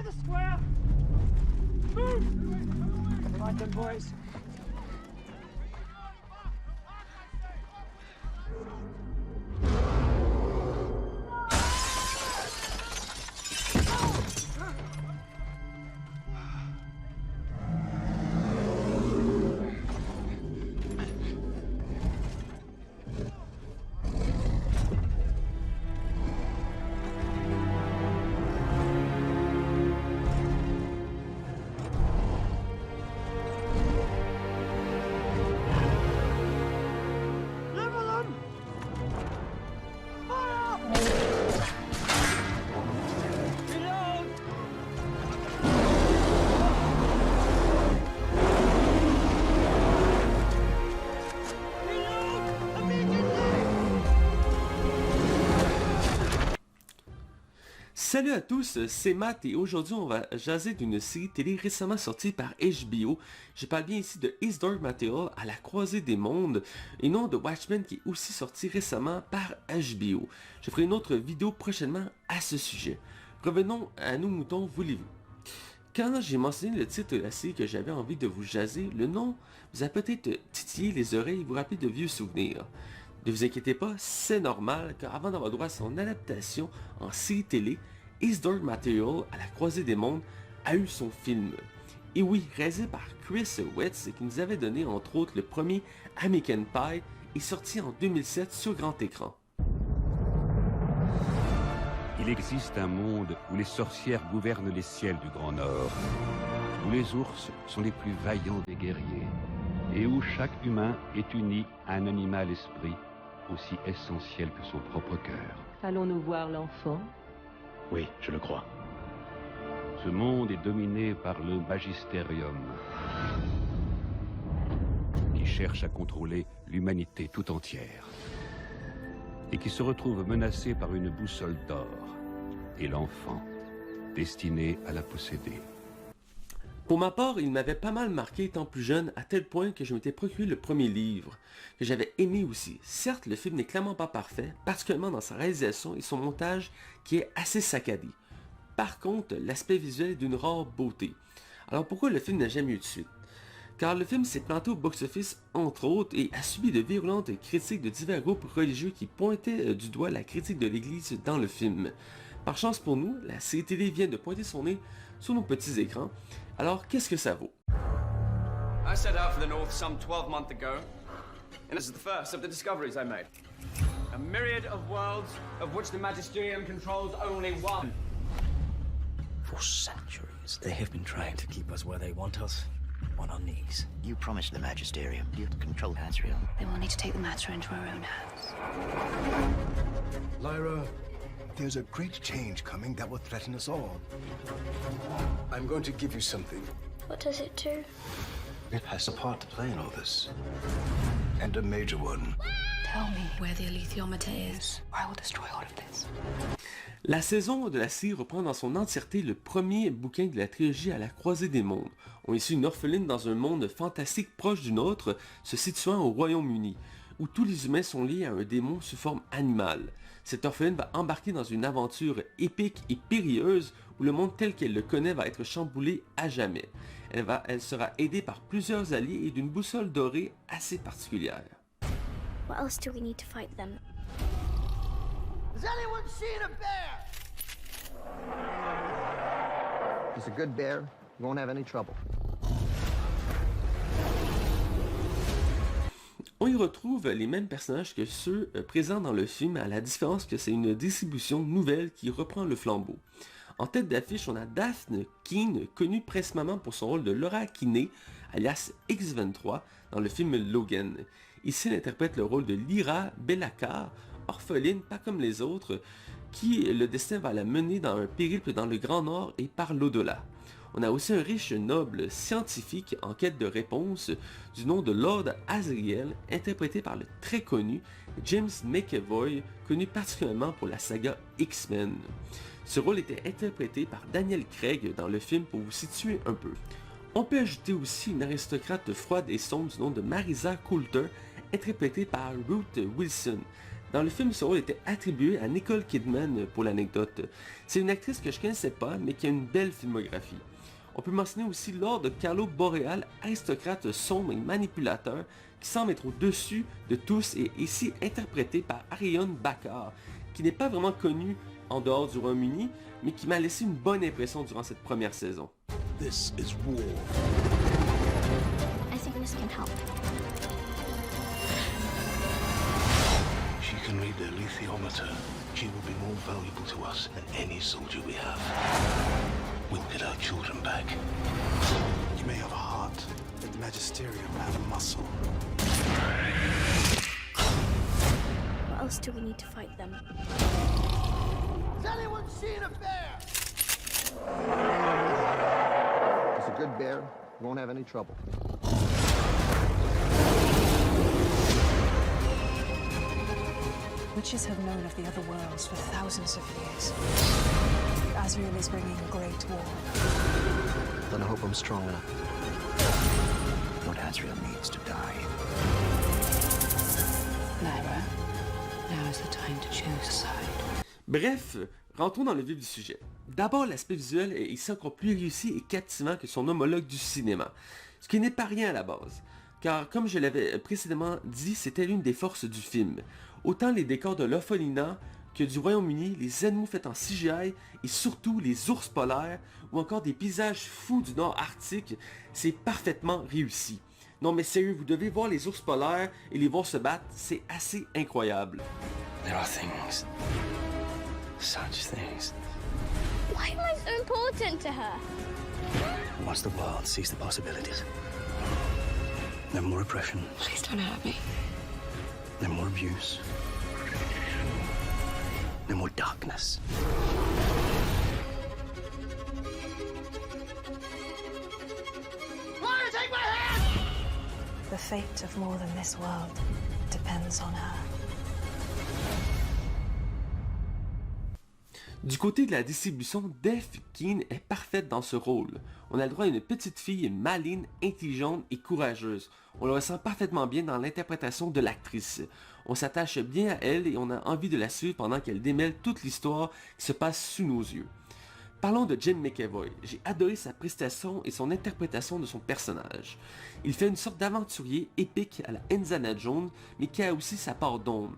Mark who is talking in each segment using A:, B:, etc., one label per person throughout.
A: the square! Move! Right then, boys.
B: Salut à tous, c'est Matt et aujourd'hui on va jaser d'une série télé récemment sortie par HBO. Je parle bien ici de His Dark Materials à la croisée des mondes et non de Watchmen qui est aussi sorti récemment par HBO. Je ferai une autre vidéo prochainement à ce sujet. Revenons à nos moutons, voulez-vous. Quand j'ai mentionné le titre de la série que j'avais envie de vous jaser, le nom vous a peut-être titillé les oreilles et vous rappelé de vieux souvenirs. Ne vous inquiétez pas, c'est normal car avant d'avoir droit à son adaptation en série télé, His Dark Materials à la croisée des mondes a eu son film. Et oui, réalisé par Chris Weitz qui nous avait donné entre autres le premier American Pie et sorti en 2007 sur grand écran.
C: Il existe un monde où les sorcières gouvernent les ciels du Grand Nord, où les ours sont les plus vaillants des guerriers, et où chaque humain est uni à un animal esprit aussi essentiel que son propre cœur.
D: Allons-nous voir l'enfant ?
E: Oui, je le crois.
C: Ce monde est dominé par le Magisterium, qui cherche à contrôler l'humanité tout entière, et qui se retrouve menacé par une boussole d'or, et l'enfant, destiné à la posséder.
B: Pour ma part, il m'avait pas mal marqué étant plus jeune, à tel point que je m'étais procuré le premier livre, que j'avais aimé aussi. Certes, le film n'est clairement pas parfait, particulièrement dans sa réalisation et son montage qui est assez saccadé. Par contre, l'aspect visuel est d'une rare beauté. Alors pourquoi le film n'a jamais eu de suite? Car le film s'est planté au box-office entre autres et a subi de virulentes critiques de divers groupes religieux qui pointaient du doigt la critique de l'église dans le film. Par chance pour nous, la série télé vient de pointer son nez sur nos petits écrans. Alors, qu'est-ce que ça vaut?
F: I set out for the north some 12 months ago, and this is the first of the discoveries I made. A myriad of worlds, of which the Magisterium controls only one.
E: For centuries, they have been trying to keep us where they want us, on our knees.
G: You promised the Magisterium you'd control Asriel.
H: Then we'll need to take the matter into our own hands.
I: Lyra, there's a great change coming that will threaten us all. I'm going to give you something.
H: What does it do?
I: It has a part to play in all this. And a major one.
H: Tell me where the alethiometer is, or I will destroy all of this.
B: La saison de la série reprend dans son entièreté le premier bouquin de la trilogie à la croisée des mondes. On y suit une orpheline dans un monde fantastique proche du nôtre, se situant au Royaume-Uni, où tous les humains sont liés à un démon sous forme animale. Cette orpheline va embarquer dans une aventure épique et périlleuse où le monde tel qu'elle le connaît va être chamboulé à jamais. Elle sera aidée par plusieurs alliés et d'une boussole dorée assez particulière.
H: What else do we need to fight them?
G: Has anyone seen a bear? It's a good bear. You won't have any trouble.
B: On y retrouve les mêmes personnages que ceux présents dans le film, à la différence que c'est une distribution nouvelle qui reprend le flambeau. En tête d'affiche, on a Daphne Keane, connue principalement pour son rôle de Laura Kinney, alias X-23, dans le film Logan. Ici, elle interprète le rôle de Lyra Bellacar, orpheline, pas comme les autres, qui le destin va la mener dans un périple dans le Grand Nord et par l'au-delà. On a aussi un riche noble scientifique en quête de réponse du nom de Lord Asriel, interprété par le très connu James McAvoy, connu particulièrement pour la saga X-Men. Ce rôle était interprété par Daniel Craig dans le film pour vous situer un peu. On peut ajouter aussi une aristocrate froide et sombre du nom de Marisa Coulter, interprétée par Ruth Wilson. Dans le film, ce rôle était attribué à Nicole Kidman pour l'anecdote. C'est une actrice que je connaissais pas, mais qui a une belle filmographie. On peut mentionner aussi Lord Carlo Boreal, aristocrate sombre et manipulateur, qui semble être au-dessus de tous et ici interprété par Ariane Bakar, qui n'est pas vraiment connu en dehors du Royaume-Uni, mais qui m'a laissé une bonne impression durant cette première saison.
I: This is war.
H: I think this can help.
I: She can read the lithiometer. She will be more valuable to us than any soldier we have. We'll get our children back.
A: You may have a heart, but the Magisterium have a muscle.
H: What else do we need to fight them?
G: Has anyone seen a bear? It's a good bear. You won't have any trouble.
D: Witches have known of the other worlds for thousands of years. Asriel is bringing a great war.
E: Then I hope I'm strong enough. What Asriel needs to die.
D: Lyra, now is the time to choose a side.
B: Bref, rentrons dans le vif du sujet. D'abord, l'aspect visuel est ici encore plus réussi et captivant que son homologue du cinéma, ce qui n'est pas rien à la base, car comme je l'avais précédemment dit, c'était l'une des forces du film. Autant les décors de l'Orphelinat que du Royaume-Uni, les animaux faits en CGI et surtout les ours polaires ou encore des paysages fous du nord arctique, c'est parfaitement réussi. Non mais sérieux, vous devez voir les ours polaires et les voir se battre, c'est assez incroyable.
E: There are things. Such things.
H: Why am I so important to her?
E: Once the world sees the possibilities, no more oppression,
D: Please don't hurt me.
E: no more abuse, no more darkness.
G: Lana, take my hand!
D: The fate of more than this world depends on her.
B: Du côté de la distribution, Daph Keane est parfaite dans ce rôle. On a le droit à une petite fille maligne, intelligente et courageuse. On le ressent parfaitement bien dans l'interprétation de l'actrice. On s'attache bien à elle et on a envie de la suivre pendant qu'elle démêle toute l'histoire qui se passe sous nos yeux. Parlons de Jim McAvoy. J'ai adoré sa prestation et son interprétation de son personnage. Il fait une sorte d'aventurier épique à la Indiana Jones, mais qui a aussi sa part d'ombre.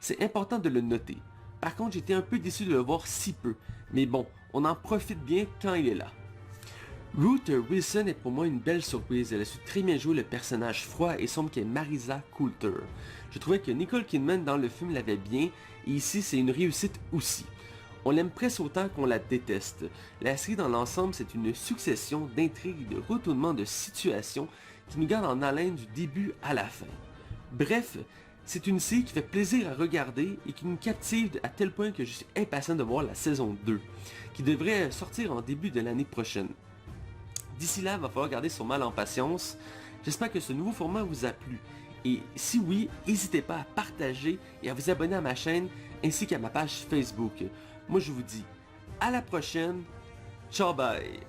B: C'est important de le noter. Par contre, j'étais un peu déçu de le voir si peu, mais bon, on en profite bien quand il est là. Ruth Wilson est pour moi une belle surprise, elle a su très bien jouer le personnage froid et sombre qu'est Marisa Coulter. Je trouvais que Nicole Kidman dans le film l'avait bien, et ici c'est une réussite aussi. On l'aime presque autant qu'on la déteste. La série dans l'ensemble c'est une succession d'intrigues et de retournements de situation qui nous garde en haleine du début à la fin. Bref, c'est une série qui fait plaisir à regarder et qui nous captive à tel point que je suis impatient de voir la saison 2, qui devrait sortir en début de l'année prochaine. D'ici là, il va falloir garder son mal en patience. J'espère que ce nouveau format vous a plu. Et si oui, n'hésitez pas à partager et à vous abonner à ma chaîne ainsi qu'à ma page Facebook. Moi je vous dis à la prochaine. Ciao bye!